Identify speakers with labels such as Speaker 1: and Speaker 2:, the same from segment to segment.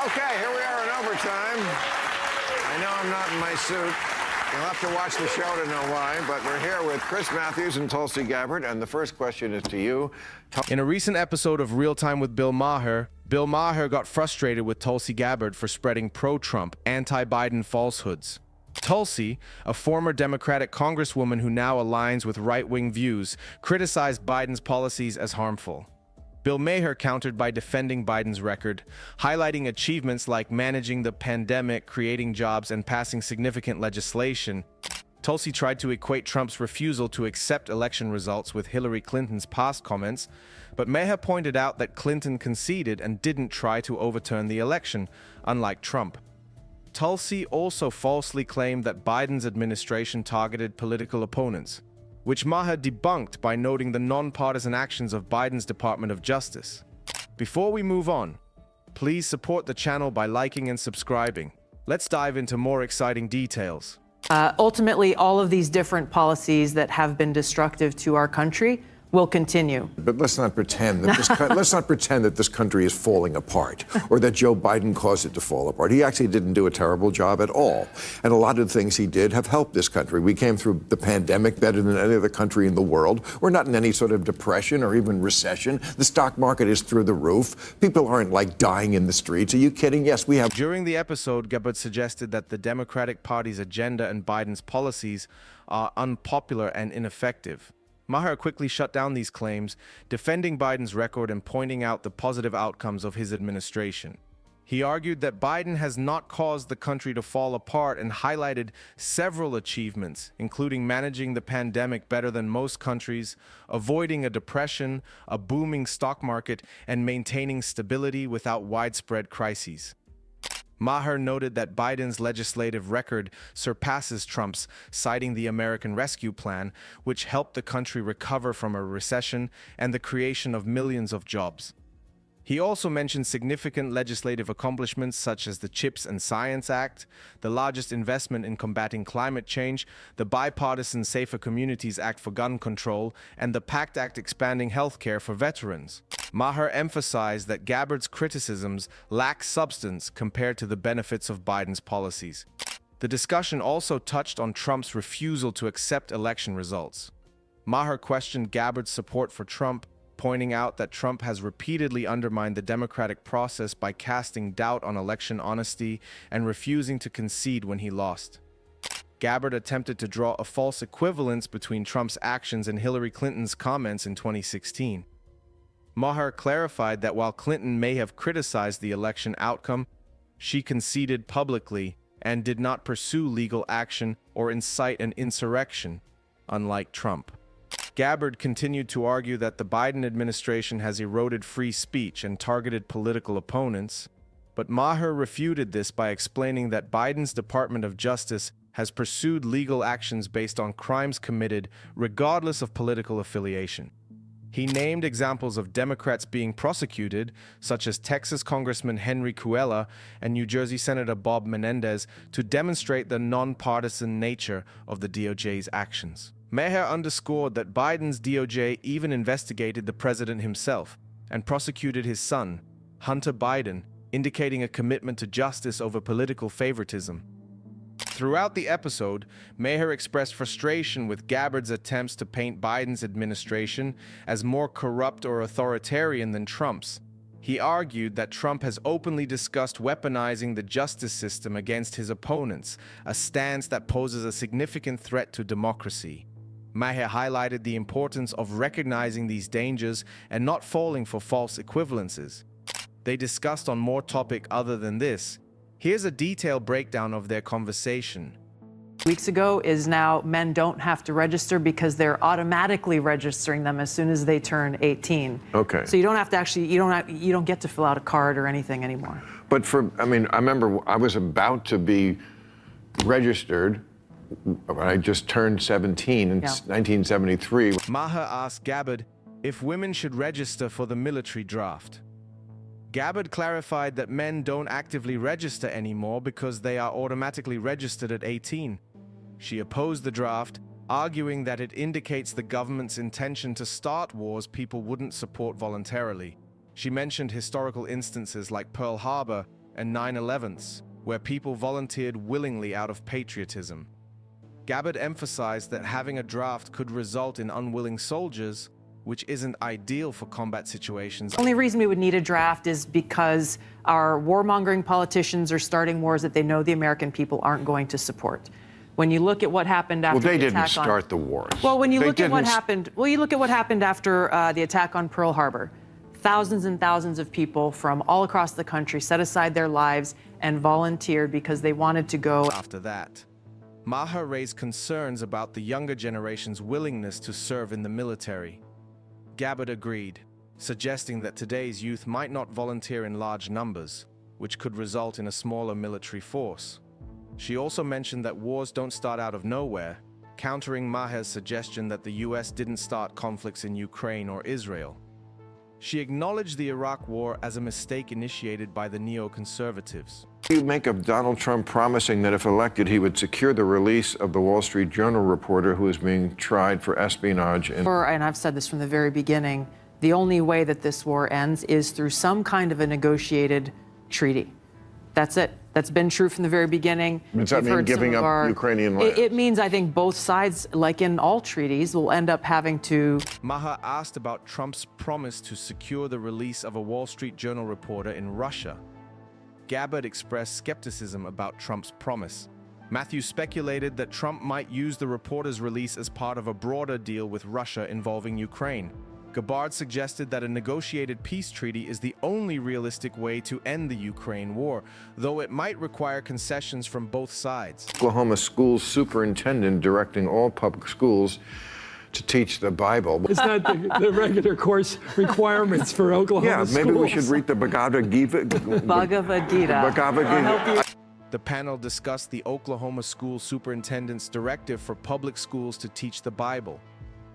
Speaker 1: Okay, here we are in overtime. I know I'm not in my suit. You'll have to watch the show to know why, but we're here with Chris Matthews and Tulsi Gabbard, and the first question is to you.
Speaker 2: In a recent episode of Real Time with Bill Maher got frustrated with Tulsi Gabbard for spreading pro-Trump, anti-Biden falsehoods. Tulsi, a former Democratic congresswoman who now aligns with right-wing views, criticized Biden's policies as harmful. Bill Maher countered by defending Biden's record, highlighting achievements like managing the pandemic, creating jobs, and passing significant legislation. Tulsi tried to equate Trump's refusal to accept election results with Hillary Clinton's past comments, but Maher pointed out that Clinton conceded and didn't try to overturn the election, unlike Trump. Tulsi also falsely claimed that Biden's administration targeted political opponents, which Maher debunked by noting the nonpartisan actions of Biden's Department of Justice. Before we move on, please support the channel by liking and subscribing. Let's dive into more exciting details.
Speaker 3: Ultimately, all of these different policies that have been destructive to our country will continue.
Speaker 1: But let's not pretend that this country is falling apart or that Joe Biden caused it to fall apart. He actually didn't do a terrible job at all. And a lot of the things he did have helped this country. We came through the pandemic better than any other country in the world. We're not in any sort of depression or even recession. The stock market is through the roof. People aren't like dying in the streets. Are you kidding? Yes, we have.
Speaker 2: During the episode, Gabbard suggested that the Democratic Party's agenda and Biden's policies are unpopular and ineffective. Maher quickly shut down these claims, defending Biden's record and pointing out the positive outcomes of his administration. He argued that Biden has not caused the country to fall apart and highlighted several achievements, including managing the pandemic better than most countries, avoiding a depression, a booming stock market, and maintaining stability without widespread crises. Maher noted that Biden's legislative record surpasses Trump's, citing the American Rescue Plan, which helped the country recover from a recession and the creation of millions of jobs. He also mentioned significant legislative accomplishments such as the CHIPS and Science Act, the largest investment in combating climate change, the bipartisan Safer Communities Act for gun control, and the PACT Act expanding health care for veterans. Maher emphasized that Gabbard's criticisms lack substance compared to the benefits of Biden's policies. The discussion also touched on Trump's refusal to accept election results. Maher questioned Gabbard's support for Trump, pointing out that Trump has repeatedly undermined the democratic process by casting doubt on election honesty and refusing to concede when he lost. Gabbard attempted to draw a false equivalence between Trump's actions and Hillary Clinton's comments in 2016. Maher clarified that while Clinton may have criticized the election outcome, she conceded publicly and did not pursue legal action or incite an insurrection, unlike Trump. Gabbard continued to argue that the Biden administration has eroded free speech and targeted political opponents, but Maher refuted this by explaining that Biden's Department of Justice has pursued legal actions based on crimes committed regardless of political affiliation. He named examples of Democrats being prosecuted, such as Texas Congressman Henry Cuellar and New Jersey Senator Bob Menendez, to demonstrate the nonpartisan nature of the DOJ's actions. Maher underscored that Biden's DOJ even investigated the president himself and prosecuted his son, Hunter Biden, indicating a commitment to justice over political favoritism. Throughout the episode, Maher expressed frustration with Gabbard's attempts to paint Biden's administration as more corrupt or authoritarian than Trump's. He argued that Trump has openly discussed weaponizing the justice system against his opponents, a stance that poses a significant threat to democracy. Maher highlighted the importance of recognizing these dangers and not falling for false equivalences. They discussed on more topic other than this. Here's a detailed breakdown of their conversation.
Speaker 3: Weeks ago is now men don't have to register because they're automatically registering them as soon as they turn 18.
Speaker 1: Okay.
Speaker 3: So you don't have to actually, you don't get to fill out a card or anything anymore.
Speaker 1: But I remember I was about to be registered when I just turned 17 in 1973.
Speaker 2: Maher asked Gabbard if women should register for the military draft. Gabbard clarified that men don't actively register anymore because they are automatically registered at 18. She opposed the draft, arguing that it indicates the government's intention to start wars people wouldn't support voluntarily. She mentioned historical instances like Pearl Harbor and 9/11s, where people volunteered willingly out of patriotism. Gabbard emphasized that having a draft could result in unwilling soldiers, which isn't ideal for combat situations.
Speaker 3: The only reason we would need a draft is because our warmongering politicians are starting wars that they know the American people aren't going to support. When you look at what happened after
Speaker 1: Well, they
Speaker 3: the
Speaker 1: didn't
Speaker 3: attack
Speaker 1: start the wars.
Speaker 3: Well, when you
Speaker 1: They
Speaker 3: look at what
Speaker 1: didn't-
Speaker 3: happened, you look at what happened after the attack on Pearl Harbor. Thousands and thousands of people from all across the country set aside their lives and volunteered because they wanted to go.
Speaker 2: After that, Maher raised concerns about the younger generation's willingness to serve in the military. Gabbard agreed, suggesting that today's youth might not volunteer in large numbers, which could result in a smaller military force. She also mentioned that wars don't start out of nowhere, countering Maher's suggestion that the US didn't start conflicts in Ukraine or Israel. She acknowledged the Iraq War as a mistake initiated by the neoconservatives.
Speaker 1: You make of Donald Trump promising that if elected, he would secure the release of the Wall Street Journal reporter who is being tried for espionage.
Speaker 3: And I've said this from the very beginning, the only way that this war ends is through some kind of a negotiated treaty. That's it. That's been true from the very beginning.
Speaker 1: Does that mean giving up Ukrainian land?
Speaker 3: It means, I think, both sides, like in all treaties, will end up having to.
Speaker 2: Maher asked about Trump's promise to secure the release of a Wall Street Journal reporter in Russia. Gabbard expressed skepticism about Trump's promise. Matthews speculated that Trump might use the reporter's release as part of a broader deal with Russia involving Ukraine. Gabbard suggested that a negotiated peace treaty is the only realistic way to end the Ukraine war, though it might require concessions from both sides.
Speaker 1: Oklahoma school superintendent directing all public schools to teach the Bible.
Speaker 4: It's not the regular course requirements for Oklahoma schools.
Speaker 1: Yeah, maybe we should read the Bhagavad Gita.
Speaker 3: Bhagavad Gita.
Speaker 2: The panel discussed the Oklahoma school superintendent's directive for public schools to teach the Bible.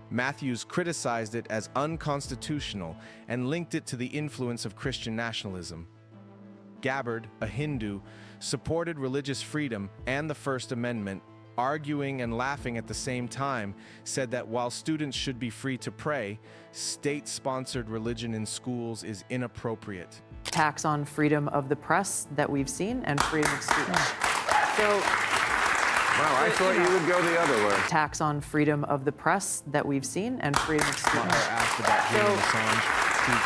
Speaker 2: Matthews criticized it as unconstitutional and linked it to the influence of Christian nationalism. Gabbard, a Hindu, supported religious freedom and the First Amendment, arguing and laughing at the same time, said that while students should be free to pray, state-sponsored religion in schools is inappropriate.
Speaker 3: Attacks on freedom of the press that we've seen and freedom of speech. So.
Speaker 1: Wow, I thought you would go the other way.
Speaker 3: Attacks on freedom of the press that we've seen and freedom of speech.
Speaker 2: Maher asked about Julian Assange.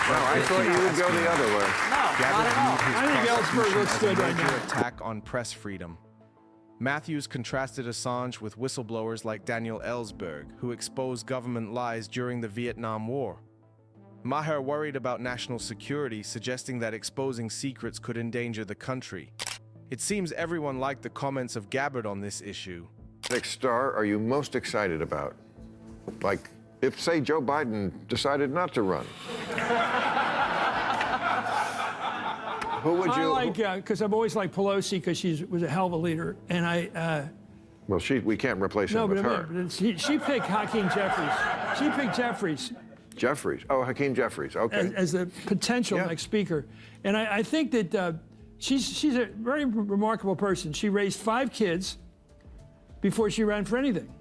Speaker 1: Wow, I thought you would go the other way.
Speaker 3: No, not at all.
Speaker 4: I think Ellsberg looks good right now.
Speaker 2: Attack on press freedom. Matthews contrasted Assange with whistleblowers like Daniel Ellsberg, who exposed government lies during the Vietnam War. Maher worried about national security, suggesting that exposing secrets could endanger the country. It seems everyone liked the comments of Gabbard on this issue.
Speaker 1: Next star are you most excited about? Like, if, say, Joe Biden decided not to run. Who would you?
Speaker 4: I like, because I've always liked Pelosi because she was a hell of a leader. And
Speaker 1: Well, we can't replace him with her.
Speaker 4: but she picked Hakeem Jeffries. She picked Jeffries.
Speaker 1: Jeffries. Oh, Hakeem Jeffries. Okay.
Speaker 4: As the potential next speaker. And I think that she's a very remarkable person. She raised 5 kids before she ran for anything.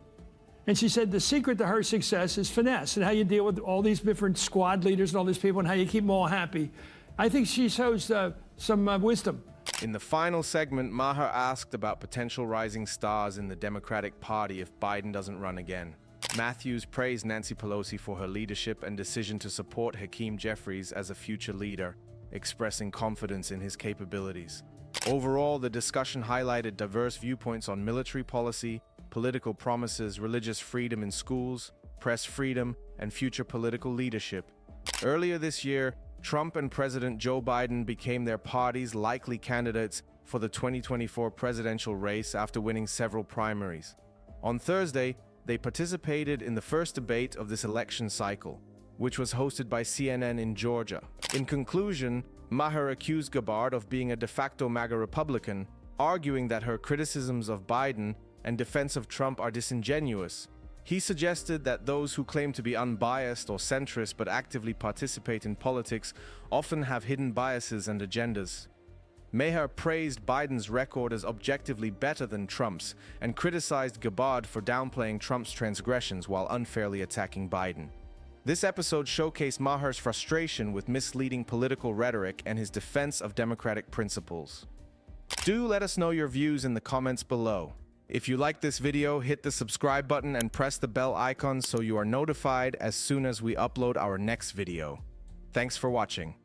Speaker 4: And she said the secret to her success is finesse and how you deal with all these different squad leaders and all these people and how you keep them all happy. I think she shows some wisdom.
Speaker 2: In the final segment, Maher asked about potential rising stars in the Democratic Party if Biden doesn't run again. Matthews praised Nancy Pelosi for her leadership and decision to support Hakeem Jeffries as a future leader, expressing confidence in his capabilities. Overall, the discussion highlighted diverse viewpoints on military policy, political promises, religious freedom in schools, press freedom, and future political leadership. Earlier this year, Trump and President Joe Biden became their party's likely candidates for the 2024 presidential race after winning several primaries. On Thursday, they participated in the first debate of this election cycle, which was hosted by CNN in Georgia. In conclusion, Maher accused Gabbard of being a de facto MAGA Republican, arguing that her criticisms of Biden and defense of Trump are disingenuous. He suggested that those who claim to be unbiased or centrist but actively participate in politics often have hidden biases and agendas. Maher praised Biden's record as objectively better than Trump's and criticized Gabbard for downplaying Trump's transgressions while unfairly attacking Biden. This episode showcased Maher's frustration with misleading political rhetoric and his defense of democratic principles. Do let us know your views in the comments below. If you like this video, hit the subscribe button and press the bell icon so you are notified as soon as we upload our next video. Thanks for watching.